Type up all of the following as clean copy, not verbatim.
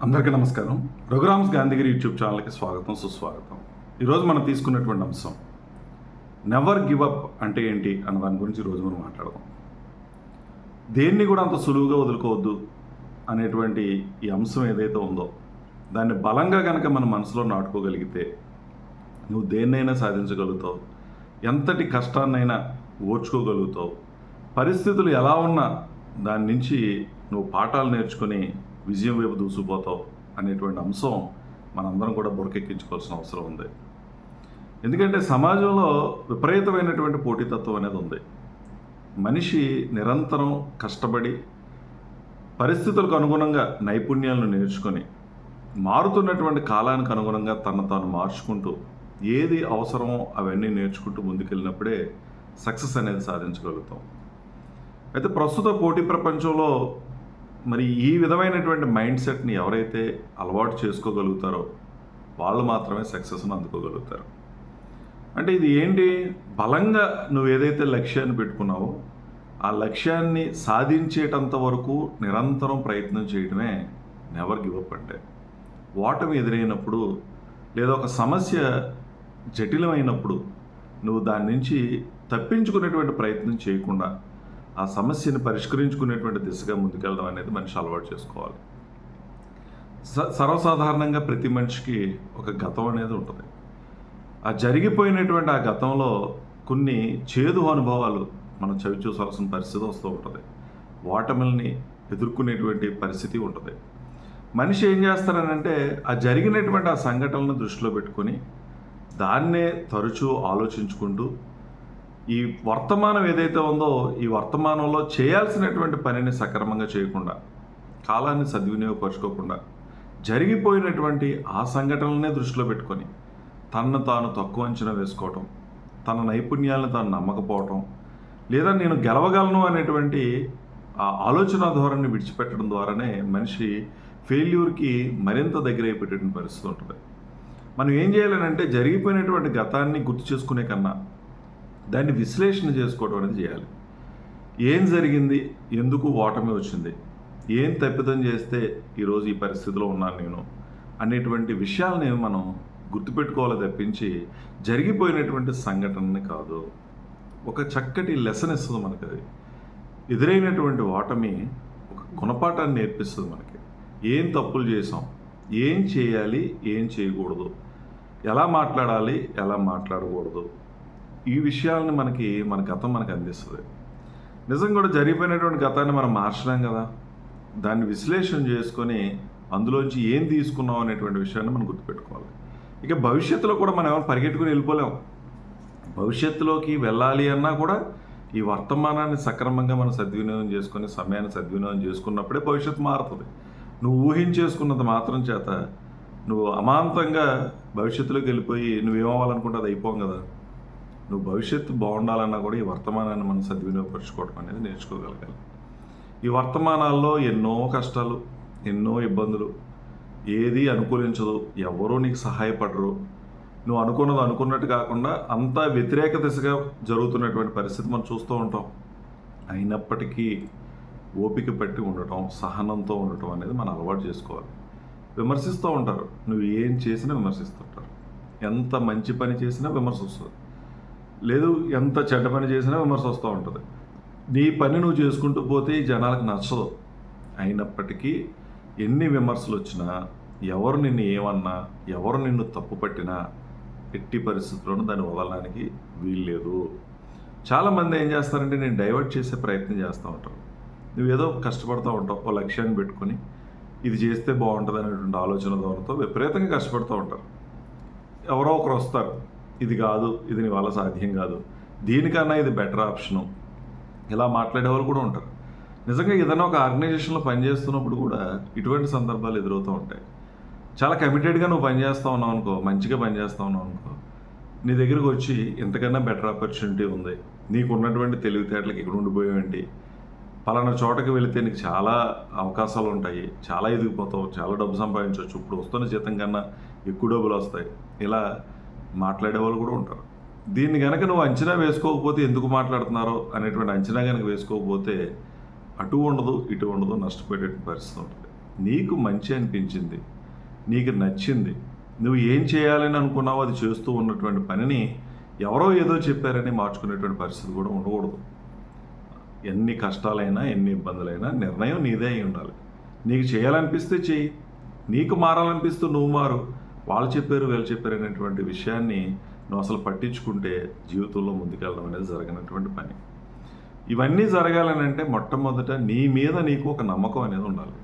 అందరికీ నమస్కారం. రఘురామ్స్ గాంధీగిరి యూట్యూబ్ ఛానల్కి స్వాగతం, సుస్వాగతం. ఈరోజు మనం తీసుకున్నటువంటి అంశం నెవర్ గివ్ అప్ అంటే ఏంటి అన్న దాని గురించి ఈరోజు మనం మాట్లాడదాం. దేన్ని కూడా అంత సులువుగా వదులుకోవద్దు అనేటువంటి ఈ అంశం ఏదైతే ఉందో దాన్ని బలంగా కనుక మన మనసులో నాటుకోగలిగితే నువ్వు దేన్నైనా సాధించగలుగుతావు, ఎంతటి కష్టాన్నైనా ఓర్చుకోగలుగుతావు. పరిస్థితులు ఎలా ఉన్నా దాని నుంచి నువ్వు పాఠాలు నేర్చుకొని విజయం వైపు దూసుకుపోతావు అనేటువంటి అంశం మనందరం కూడా బురకెక్కించుకోవాల్సిన అవసరం ఉంది. ఎందుకంటే సమాజంలో విపరీతమైనటువంటి పోటీతత్వం అనేది ఉంది. మనిషి నిరంతరం కష్టపడి పరిస్థితులకు అనుగుణంగా నైపుణ్యాలను నేర్చుకొని మారుతున్నటువంటి కాలానికి అనుగుణంగా తను తాను మార్చుకుంటూ ఏది అవసరమో అవన్నీ నేర్చుకుంటూ ముందుకెళ్ళినప్పుడే సక్సెస్ అనేది సాధించగలుగుతాం. అయితే ప్రస్తుత పోటీ ప్రపంచంలో మరి ఈ విధమైనటువంటి మైండ్ సెట్ని ఎవరైతే అలవాటు చేసుకోగలుగుతారో వాళ్ళు మాత్రమే సక్సెస్ను అందుకోగలుగుతారు. అంటే ఇది ఏంటి, బలంగా నువ్వు ఏదైతే లక్ష్యాన్ని పెట్టుకున్నావో ఆ లక్ష్యాన్ని సాధించేటంత వరకు నిరంతరం ప్రయత్నం చేయడమే నెవర్ గివ్ అప్ అంటే. ఓటమి ఎదురైనప్పుడు లేదా ఒక సమస్య జటిలమైనప్పుడు నువ్వు దాని నుంచి తప్పించుకునేటువంటి ప్రయత్నం చేయకుండా ఆ సమస్యను పరిష్కరించుకునేటువంటి దిశగా ముందుకెళ్ళడం అనేది మనిషి అలవాటు చేసుకోవాలి. సర్వసాధారణంగా ప్రతి మనిషికి ఒక గతం అనేది ఉంటుంది. ఆ జరిగిపోయినటువంటి ఆ గతంలో కొన్ని చేదు అనుభవాలు మనం చవి చూసాల్సిన పరిస్థితి వస్తూ ఉంటుంది. ఓటమిల్ని ఎదుర్కొనేటువంటి పరిస్థితి ఉంటుంది. మనిషి ఏం చేస్తారనంటే ఆ జరిగినటువంటి ఆ సంఘటనలను దృష్టిలో పెట్టుకొని దాన్నే తరచూ ఆలోచించుకుంటూ ఈ వర్తమానం ఏదైతే ఉందో ఈ వర్తమానంలో చేయాల్సినటువంటి పనిని సక్రమంగా చేయకుండా కాలాన్ని సద్వినియోగపరచుకోకుండా జరిగిపోయినటువంటి ఆ సంఘటనలనే దృష్టిలో పెట్టుకొని తనను తాను తక్కువ అంచనా వేసుకోవటం, తన నైపుణ్యాలను తాను నమ్మకపోవటం, లేదా నేను గెలవగలను అనేటువంటి ఆ ఆలోచన ధోరణిని విడిచిపెట్టడం ద్వారానే మనిషి ఫెయిల్యూర్కి మరింత దగ్గర అయిపోయేటువంటి పరిస్థితి ఉంటుంది. మనం ఏం చేయాలనంటే జరిగిపోయినటువంటి గతాన్ని గుర్తు చేసుకునే కన్నా దాన్ని విశ్లేషణ చేసుకోవడం అనేది చేయాలి. ఏం జరిగింది, ఎందుకు ఓటమి వచ్చింది, ఏం తప్పిదం చేస్తే ఈరోజు ఈ పరిస్థితిలో ఉన్నాను నేను అనేటువంటి విషయాలని మనం గుర్తుపెట్టుకోవాలి తప్పించి జరిగిపోయినటువంటి సంఘటనని కాదు. ఒక చక్కటి లెసన్ ఇస్తుంది మనకి. అది ఎదురైనటువంటి ఓటమి ఒక గుణపాఠాన్ని నేర్పిస్తుంది మనకి. ఏం తప్పులు చేసాం, ఏం చేయాలి, ఏం చేయకూడదు, ఎలా మాట్లాడాలి, ఎలా మాట్లాడకూడదు, ఈ విషయాలను మన గతం మనకు అందిస్తుంది. నిజం కూడా జరిగిపోయినటువంటి గతాన్ని మనం మార్చలేం కదా. దాన్ని విశ్లేషణ చేసుకొని అందులోంచి ఏం తీసుకున్నాం అనేటువంటి విషయాన్ని మనం గుర్తుపెట్టుకోవాలి. ఇక భవిష్యత్తులో కూడా మనం ఏమైనా పరిగెట్టుకుని వెళ్ళిపోలేం. భవిష్యత్తులోకి వెళ్ళాలి అన్నా కూడా ఈ వర్తమానాన్ని సక్రమంగా మనం సద్వినియోగం చేసుకొని సమయాన్ని సద్వినియోగం చేసుకున్నప్పుడే భవిష్యత్తు మారుతుంది. నువ్వు ఊహించేసుకున్నంత మాత్రం చేత నువ్వు అమాంతంగా భవిష్యత్తులోకి వెళ్ళిపోయి నువ్వేమవ్వాలనుకుంటే అది అయిపోం కదా. నువ్వు భవిష్యత్తు బాగుండాలన్నా కూడా ఈ వర్తమానాన్ని మనం సద్వినియోగపరచుకోవడం అనేది నేర్చుకోగలగాలి. ఈ వర్తమానాల్లో ఎన్నో కష్టాలు, ఎన్నో ఇబ్బందులు, ఏది అనుకూలించదు, ఎవరూ నీకు సహాయపడరు, నువ్వు అనుకున్నది అనుకున్నట్టు కాకుండా అంతా వ్యతిరేక దిశగా జరుగుతున్నటువంటి పరిస్థితి మనం చూస్తూ ఉంటాం. అయినప్పటికీ ఓపిక పట్టి ఉండటం, సహనంతో ఉండటం అనేది మనం అలవాటు చేసుకోవాలి. విమర్శిస్తూ ఉంటారు, నువ్వు ఏం చేసినా విమర్శిస్తుంటారు. ఎంత మంచి పని చేసినా విమర్శ వస్తుంది, లేదు ఎంత చెడ్డ పని చేసినా విమర్శ వస్తూ ఉంటుంది. నీ పని నువ్వు చేసుకుంటూ పోతే ఈ జనాలకు నచ్చదు. అయినప్పటికీ ఎన్ని విమర్శలు వచ్చినా, ఎవరు నిన్ను ఏమన్నా, ఎవరు నిన్ను తప్పు పట్టినా ఎట్టి పరిస్థితుల్లోనూ దాన్ని వదలడానికి వీల్లేదు. చాలామంది ఏం చేస్తారంటే నేను డైవర్ట్ చేసే ప్రయత్నం చేస్తూ ఉంటారు. నువ్వేదో కష్టపడుతూ ఉంటావు, ఓ లక్ష్యాన్ని పెట్టుకొని ఇది చేస్తే బాగుంటుంది అనేటువంటి ఆలోచన ధోరణితో విపరీతంగా కష్టపడుతూ ఉంటారు. ఎవరో ఒకరు వస్తారు, ఇది కాదు, ఇది నీ వల్ల సాధ్యం కాదు, దీనికన్నా ఇది బెటర్ ఆప్షను, ఇలా మాట్లాడే వాళ్ళు కూడా ఉంటారు. నిజంగా ఏదైనా ఒక ఆర్గనైజేషన్లో పనిచేస్తున్నప్పుడు కూడా ఇటువంటి సందర్భాలు ఎదురవుతూ ఉంటాయి. చాలా కమిటెడ్గా నువ్వు పనిచేస్తూ ఉన్నావు అనుకో, మంచిగా పనిచేస్తూ ఉన్నావు అనుకో, నీ దగ్గరికి వచ్చి ఇంతకన్నా బెటర్ ఆపర్చునిటీ ఉంది, నీకు ఉన్నటువంటి తెలివితేటలకు ఇక్కడ ఉండిపోయేవంటి, పలానా చోటకి వెళితే నీకు చాలా అవకాశాలు ఉంటాయి, చాలా ఎదిగిపోతావు, చాలా డబ్బు సంపాదించవచ్చు, ఇప్పుడు వస్తున్న జీతం కన్నా ఎక్కువ డబ్బులు వస్తాయి, ఇలా మాట్లాడేవాళ్ళు కూడా ఉంటారు. దీన్ని కనుక నువ్వు అంచనా వేసుకోకపోతే ఎందుకు మాట్లాడుతున్నారో అనేటువంటి అంచనా కనుక వేసుకోకపోతే అటు ఉండదు ఇటు ఉండదు, నష్టపోయేటువంటి పరిస్థితి ఉంటుంది. నీకు మంచి అనిపించింది, నీకు నచ్చింది, నువ్వు ఏం చేయాలని అనుకున్నావో అది చేస్తూ ఉన్నటువంటి పనిని ఎవరో ఏదో చెప్పారని మార్చుకునేటువంటి పరిస్థితి కూడా ఉండకూడదు. ఎన్ని కష్టాలైనా ఎన్ని ఇబ్బందులైనా నిర్ణయం నీదే అయి ఉండాలి. నీకు చేయాలనిపిస్తే చెయ్యి, నీకు మారాలనిపిస్తూ నువ్వు మారు. వాళ్ళు చెప్పారు వీళ్ళు చెప్పారు అనేటువంటి విషయాన్ని నువ్వు అసలు పట్టించుకుంటే జీవితంలో ముందుకెళ్ళడం అనేది జరగనటువంటి పని. ఇవన్నీ జరగాలని అంటే మొట్టమొదట నీ మీద నీకు ఒక నమ్మకం అనేది ఉండాలి.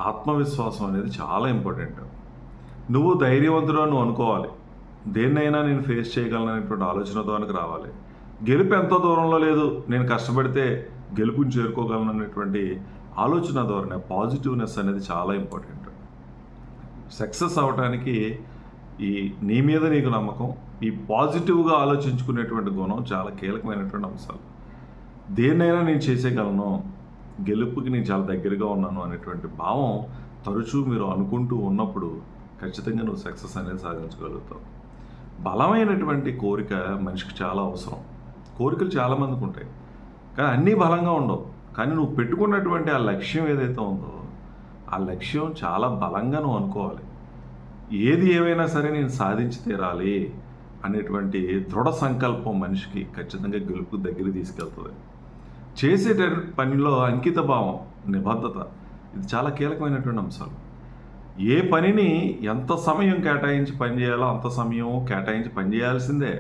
ఆత్మవిశ్వాసం అనేది చాలా ఇంపార్టెంట్. నువ్వు ధైర్యవంతుడు నువ్వు అనుకోవాలి. దేన్నైనా నేను ఫేస్ చేయగలను అనేటువంటి ఆలోచనతోనికి రావాలి. గెలుపు ఎంతో దూరంలో లేదు, నేను కష్టపడితే గెలుపుని చేరుకోగలను అనేటువంటి ఆలోచన ధోరణి, పాజిటివ్నెస్ అనేది చాలా ఇంపార్టెంట్. సక్సెస్ అవ్వటానికి ఈ నీ మీద నీకు నమ్మకం, ఈ పాజిటివ్గా ఆలోచించుకునేటువంటి గుణం చాలా కీలకమైనటువంటి అంశాలు. దేన్నైనా నేను చేసేయగలను, గెలుపుకి నేను చాలా దగ్గరగా ఉన్నాను అనేటువంటి భావం తరచూ మీరు అనుకుంటూ ఉన్నప్పుడు ఖచ్చితంగా నువ్వు సక్సెస్ అనేది సాధించగలుగుతావు. బలమైనటువంటి కోరిక మనిషికి చాలా అవసరం. కోరికలు చాలామందికి ఉంటాయి, కానీ అన్నీ బలంగా ఉండవు. కానీ నువ్వు పెట్టుకున్నటువంటి ఆ లక్ష్యం ఏదైతే ఉందో ఆ లక్ష్యం చాలా బలంగా నువ్వు అనుకోవాలి. ఏది ఏమైనా సరే నేను సాధించి తీరాలి అనేటువంటి దృఢ సంకల్పం మనిషికి ఖచ్చితంగా గెలుపు దగ్గర తీసుకెళ్తుంది. చేసే పనిలో అంకిత భావం, నిబద్ధత, ఇది చాలా కీలకమైనటువంటి అంశాలు. ఏ పనిని ఎంత సమయం కేటాయించి పని చేయాలో అంత సమయం కేటాయించి పని చేయాల్సిందే.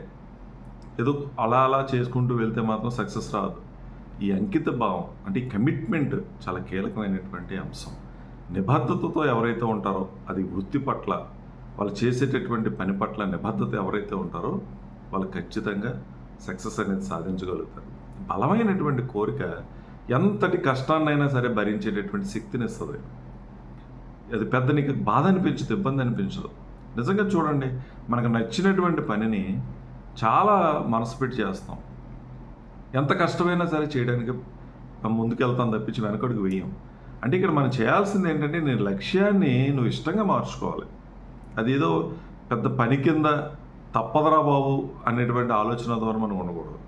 ఏదో అలా అలా చేసుకుంటూ వెళ్తే మాత్రం సక్సెస్ రాదు. ఈ అంకిత భావం అంటే ఈ కమిట్మెంట్ చాలా కీలకమైనటువంటి అంశం. నిబద్ధతతో ఎవరైతే ఉంటారో, అది వృత్తి పట్ల, వాళ్ళు చేసేటటువంటి పని పట్ల నిబద్ధత ఎవరైతే ఉంటారో వాళ్ళు ఖచ్చితంగా సక్సెస్ అనేది సాధించగలుగుతారు. బలమైనటువంటి కోరిక ఎంతటి కష్టాన్నైనా సరే భరించేటటువంటి శక్తిని ఇస్తుంది. అది పెద్ద నీకు బాధ అనిపించదు, ఇబ్బంది అనిపించదు. నిజంగా చూడండి, మనకు నచ్చినటువంటి పనిని చాలా మనసు పెట్టి చేస్తాం. ఎంత కష్టమైనా సరే చేయడానికి ముందుకెళ్తాం తప్పించి వెనకడుగు వేయం. అంటే ఇక్కడ మనం చేయాల్సింది ఏంటంటే, నీ లక్ష్యాన్ని నువ్వు ఇష్టంగా మార్చుకోవాలి. అది ఏదో పెద్ద పని కింద తప్పదరా బాబు అనేటువంటి ఆలోచన ద్వారా మనం ఉండకూడదు.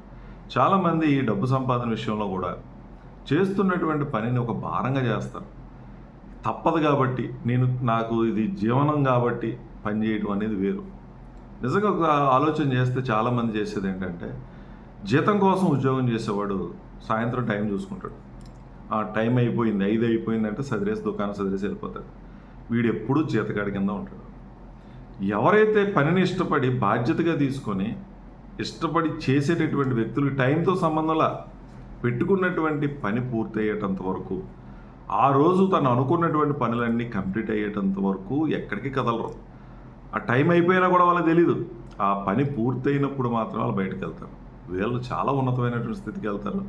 చాలామంది ఈ డబ్బు సంపాదన విషయంలో కూడా చేస్తున్నటువంటి పనిని ఒక భారంగా చేస్తారు. తప్పదు కాబట్టి, నాకు ఇది జీవనం కాబట్టి పని చేయడం అనేది వేరు. నిజంగా ఒక ఆలోచన చేస్తే చాలామంది చేసేది ఏంటంటే, జీతం కోసం ఉద్యోగం చేసేవాడు సాయంత్రం టైం చూసుకుంటాడు. టైం అయిపోయింది, 5 అయిపోయిందంటే సదిరేసి దుకాణం సదిరేసి వెళ్ళిపోతాడు. వీడు ఎప్పుడూ జీతగాడి కింద ఉంటాడు. ఎవరైతే పనిని ఇష్టపడి బాధ్యతగా తీసుకొని ఇష్టపడి చేసేటటువంటి వ్యక్తులు టైంతో సంబంధంలా పెట్టుకున్నటువంటి పని పూర్తి అయ్యేటంత వరకు, ఆ రోజు తను అనుకున్నటువంటి పనులన్నీ కంప్లీట్ అయ్యేటంత వరకు ఎక్కడికి కదలరు. ఆ టైం అయిపోయినా కూడా వాళ్ళకి తెలీదు. ఆ పని పూర్తయినప్పుడు మాత్రం వాళ్ళు బయటకు వెళ్తారు. వీళ్ళు చాలా ఉన్నతమైనటువంటి స్థితికి వెళ్తారు,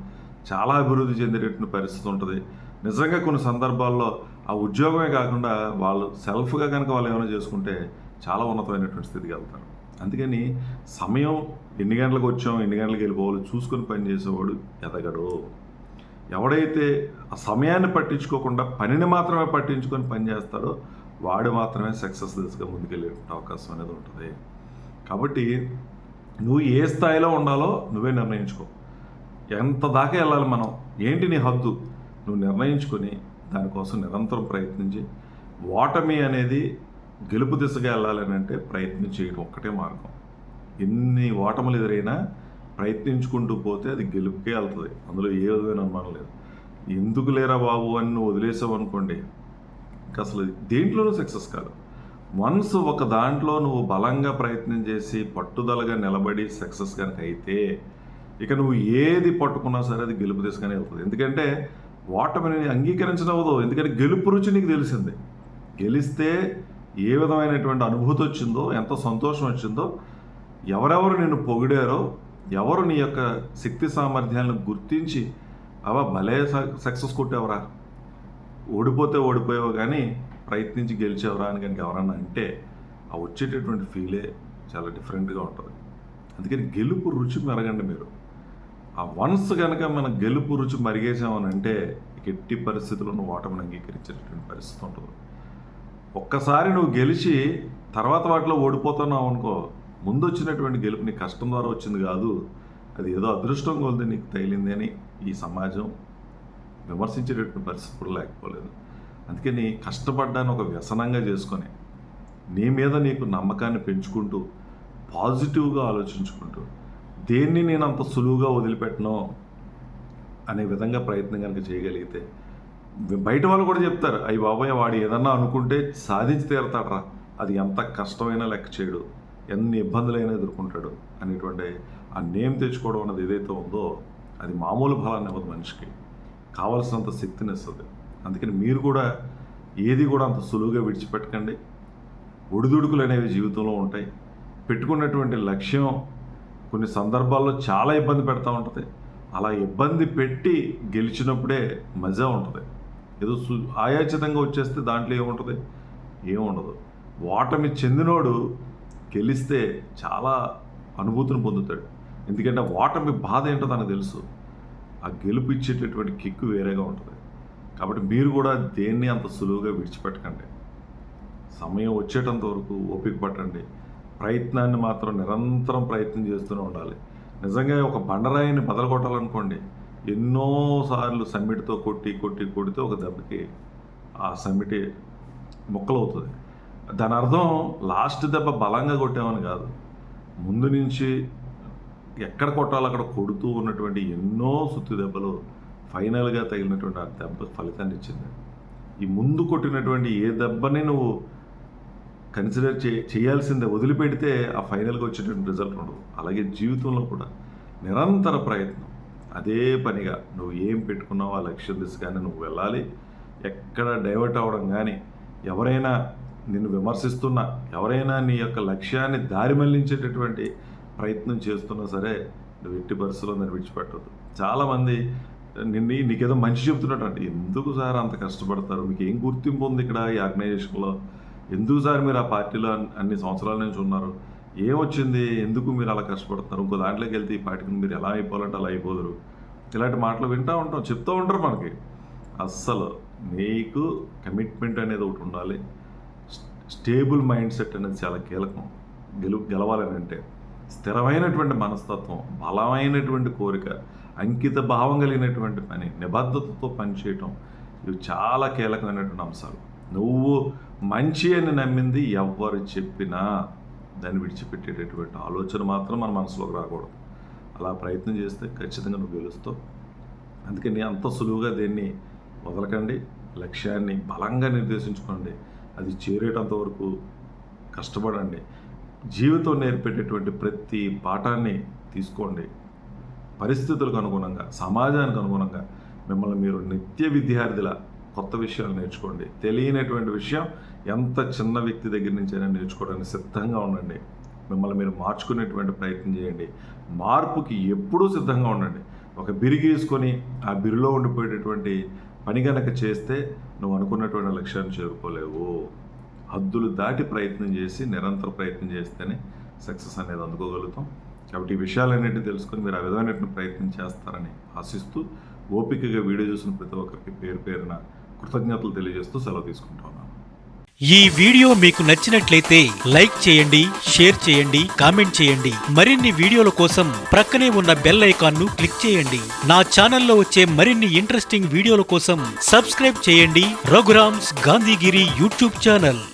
చాలా అభివృద్ధి చెందేటటువంటి పరిస్థితి ఉంటుంది. నిజంగా కొన్ని సందర్భాల్లో ఆ ఉద్యోగమే కాకుండా వాళ్ళు సెల్ఫ్గా కనుక వాళ్ళు ఏమైనా చేసుకుంటే చాలా ఉన్నతమైనటువంటి స్థితికి వెళ్తారు. అందుకని సమయం ఎన్ని గంటలకు వచ్చాం, ఎన్ని గంటలకు వెళ్ళిపోవాలి చూసుకొని పని చేసేవాడు ఎదగడు. ఎవడైతే ఆ సమయాన్ని పట్టించుకోకుండా పనిని మాత్రమే పట్టించుకొని పని చేస్తాడో వాడు మాత్రమే సక్సెస్ దిశగా ముందుకెళ్ళే అవకాశం అనేది ఉంటుంది. కాబట్టి నువ్వు ఏ స్థాయిలో ఉండాలో నువ్వే నిర్ణయించుకో. ఎంత దాకా వెళ్ళాలి మనం, ఏంటి నీ హద్దు, నువ్వు నిర్ణయించుకొని దానికోసం నిరంతరం ప్రయత్నించి, ఓటమి అనేది గెలుపు దిశగా వెళ్ళాలని అంటే ప్రయత్నం చేయడం ఒక్కటే మార్గం. ఎన్ని ఓటములు ఎదురైనా ప్రయత్నించుకుంటూ పోతే అది గెలుపుకే వెళ్తుంది. అందులో ఏ విధమైన అనుమానం లేదు. ఎందుకు లేరా బాబు అని నువ్వు వదిలేసావు అనుకోండి, ఇంకా అసలు దేంట్లోనూ సక్సెస్ కాదు. వన్స్ ఒక దాంట్లో నువ్వు బలంగా ప్రయత్నం చేసి పట్టుదలగా నిలబడి సక్సెస్ కనుక అయితే, ఇక నువ్వు ఏది పట్టుకున్నా సరే అది గెలుపు దిశగానే వెళ్తుంది. ఎందుకంటే ఓటమిని అంగీకరించనవదు. ఎందుకంటే గెలుపు రుచి నీకు తెలిసింది. గెలిస్తే ఏ విధమైనటువంటి అనుభూతి వచ్చిందో, ఎంత సంతోషం వచ్చిందో, ఎవరెవరు నిన్ను పొగిడారో, ఎవరు నీ యొక్క శక్తి సామర్థ్యాలను గుర్తించి అవా భలే సక్సెస్ కొట్టేవరా, ఓడిపోతే ఓడిపోయావు కానీ ప్రయత్నించి గెలిచేవరా అని కనుక ఎవరన్నా అంటే ఆ వచ్చేటటువంటి ఫీలే చాలా డిఫరెంట్గా ఉంటుంది. అందుకని గెలుపు రుచి మెరగండి మీరు. ఆ వన్స్ కనుక మన గెలుపు రుచి మరిగేసామని అంటే ఎట్టి పరిస్థితుల్లో నువ్వు ఓటమిని అంగీకరించేటటువంటి పరిస్థితి ఉంటుంది. ఒక్కసారి నువ్వు గెలిచి తర్వాత వాటిలో ఓడిపోతున్నావు అనుకో, ముందు వచ్చినటువంటి గెలుపు నీ కష్టం ద్వారా వచ్చింది కాదు, అది ఏదో అదృష్టం కొలిది నీకు తగిలింది అని ఈ సమాజం విమర్శించేటటువంటి పరిస్థితి కూడా లేకపోలేదు. అందుకని కష్టపడ్డాన్ని ఒక వ్యసనంగా చేసుకొని నీ మీద నీకు నమ్మకాన్ని పెంచుకుంటూ పాజిటివ్గా ఆలోచించుకుంటూ దేన్ని నేను అంత సులువుగా వదిలిపెట్టను అనే విధంగా ప్రయత్నం కనుక చేయగలిగితే బయట వాళ్ళు కూడా చెప్తారు, అయ్యి బాబాయ్ వాడు ఏదన్నా అనుకుంటే సాధించి తీరతాడరా, అది ఎంత కష్టమైనా లెక్క చేయడు, ఎన్ని ఇబ్బందులైనా ఎదుర్కొంటాడు అనేటువంటి ఆ నేమ్ తెచ్చుకోవడం అన్నది ఏదైతే ఉందో అది మామూలు బలాన్ని ఇవ్వదు, మనిషికి కావాల్సినంత శక్తిని ఇస్తుంది. అందుకని మీరు కూడా ఏది కూడా అంత సులువుగా విడిచిపెట్టకండి. ఒడిదుడుకులు అనేవి జీవితంలో ఉంటాయి. పెట్టుకున్నటువంటి లక్ష్యం కొన్ని సందర్భాల్లో చాలా ఇబ్బంది పెడతా ఉంటుంది. అలా ఇబ్బంది పెట్టి గెలిచినప్పుడే మజా ఉంటుంది. ఏదో ఆయాచితంగా వచ్చేస్తే దాంట్లో ఏముంటుంది, ఏముండదు. ఓటమి చెందినోడు గెలిస్తే చాలా అనుభూతిని పొందుతాడు. ఎందుకంటే ఓటమి బాధ ఏంటో తనకు తెలుసు. ఆ గెలుపు ఇచ్చేటటువంటి కిక్కు వేరేగా ఉంటుంది. కాబట్టి మీరు కూడా దేన్ని అంత సులువుగా విడిచిపెట్టకండి. సమయం వచ్చేటంత వరకు ఓపిక పట్టండి. ప్రయత్నాన్ని మాత్రం నిరంతరం ప్రయత్నం చేస్తూనే ఉండాలి. నిజంగా ఒక బండరాయిని బదలగొట్టాలనుకోండి, ఎన్నోసార్లు సమ్మిటితో కొడితే ఒక దెబ్బకి ఆ సమ్మిటి ముక్కలవుతుంది. దాని అర్థం లాస్ట్ దెబ్బ బలంగా కొట్టామని కాదు, ముందు నుంచి ఎక్కడ కొట్టాలో అక్కడ కొడుతూ ఉన్నటువంటి ఎన్నో సుత్తి దెబ్బలు ఫైనల్గా తగిలినటువంటి ఆ దెబ్బ ఫలితాన్ని ఇచ్చింది. ఈ ముందు కొట్టినటువంటి ఏ దెబ్బని నువ్వు కన్సిడర్ చేయాల్సిందే, వదిలిపెడితే ఆ ఫైనల్గా వచ్చేటువంటి రిజల్ట్ ఉండదు. అలాగే జీవితంలో కూడా నిరంతర ప్రయత్నం, అదే పనిగా నువ్వు ఏం పెట్టుకున్నావో ఆ లక్ష్యం దిశగానే నువ్వు వెళ్ళాలి. ఎక్కడ డైవర్ట్ అవ్వడం కానీ, ఎవరైనా నిన్ను విమర్శిస్తున్నా, ఎవరైనా నీ యొక్క లక్ష్యాన్ని దారి మళ్లించేటటువంటి ప్రయత్నం చేస్తున్నా సరే నువ్వు ఎట్టి పరిస్థితుల్లో దాన్ని విడిచిపెట్టద్దు. చాలామంది నీకేదో మంచి చెప్తున్నట్టు అంటే, ఎందుకు సార్ అంత కష్టపడతారు, మీకు ఏం గుర్తింపు ఉంది ఇక్కడ ఈ ఆర్గనైజేషన్లో, ఎందుకు సార్ మీరు ఆ పార్టీలో అన్ని సంవత్సరాల నుంచి ఉన్నారు, ఏమొచ్చింది, ఎందుకు మీరు అలా కష్టపడుతున్నారు, ఇంకో దాంట్లోకి వెళ్తే ఈ పార్టీకి మీరు ఎలా అయిపోవాలంటే అలా అయిపోదురు, ఇలాంటి మాటలు వింటూ ఉంటాం, చెప్తూ ఉంటారు మనకి. అస్సలు నీకు కమిట్మెంట్ అనేది ఒకటి ఉండాలి. స్టేబుల్ మైండ్ సెట్ అనేది చాలా కీలకం. గెలవాలని అంటే స్థిరమైనటువంటి మనస్తత్వం, బలమైనటువంటి కోరిక, అంకిత భావం కలిగినటువంటి పని, నిబద్ధతతో పనిచేయటం, ఇవి చాలా కీలకమైనటువంటి అంశాలు. నువ్వు మంచి అని నమ్మింది ఎవరు చెప్పినా దాన్ని విడిచిపెట్టేటటువంటి ఆలోచన మాత్రం మన మనసులోకి రాకూడదు. అలా ప్రయత్నం చేస్తే ఖచ్చితంగా నువ్వు గెలుస్తావు. అందుకని అంత సులువుగా దేన్ని వదలకండి. లక్ష్యాన్ని బలంగా నిర్దేశించుకోండి. అది చేరేటంత వరకు కష్టపడండి. జీవితం నేర్పేటటువంటి ప్రతి పాఠాన్ని తీసుకోండి. పరిస్థితులకు అనుగుణంగా, సమాజానికి అనుగుణంగా మిమ్మల్ని మీరు నిత్య విద్యార్థిలా కొత్త విషయాలు నేర్చుకోండి. తెలియనటువంటి విషయం ఎంత చిన్న వ్యక్తి దగ్గర నుంచైనా నేర్చుకోవడానికి సిద్ధంగా ఉండండి. మిమ్మల్ని మీరు మార్చుకునేటువంటి ప్రయత్నం చేయండి. మార్పుకి ఎప్పుడూ సిద్ధంగా ఉండండి. ఒక బిరిగేసుకొని ఆ బిరిలో ఉండిపోయేటటువంటి పని కనుక చేస్తే నువ్వు అనుకున్నటువంటి లక్ష్యాన్ని చేరుకోలేవు. హద్దులు దాటి ప్రయత్నం చేసి నిరంతర ప్రయత్నం చేస్తేనే సక్సెస్ అనేది అందుకోగలుగుతాం. కాబట్టి ఈ విషయాలన్నింటినీ తెలుసుకొని మీరు ఆ విధమైనటువంటి ప్రయత్నం చేస్తారని ఆశిస్తూ, ఓపికగా వీడియో చూసిన ప్రతి ఒక్కరికి పేరు పేరున కృతజ్ఞతలు తెలియజేస్తూ సెలవు తీసుకుంటున్నాను. ఈ వీడియో మీకు నచ్చినట్లయితే లైక్ చేయండి, షేర్ చేయండి, కామెంట్ చేయండి. మరిన్ని వీడియోల కోసం ప్రక్కనే ఉన్న బెల్ ఐకాన్ను క్లిక్ చేయండి. నా ఛానల్లో వచ్చే మరిన్ని ఇంట్రెస్టింగ్ వీడియోల కోసం సబ్స్క్రైబ్ చేయండి రఘురామ్స్ గాంధీగిరి యూట్యూబ్ ఛానల్.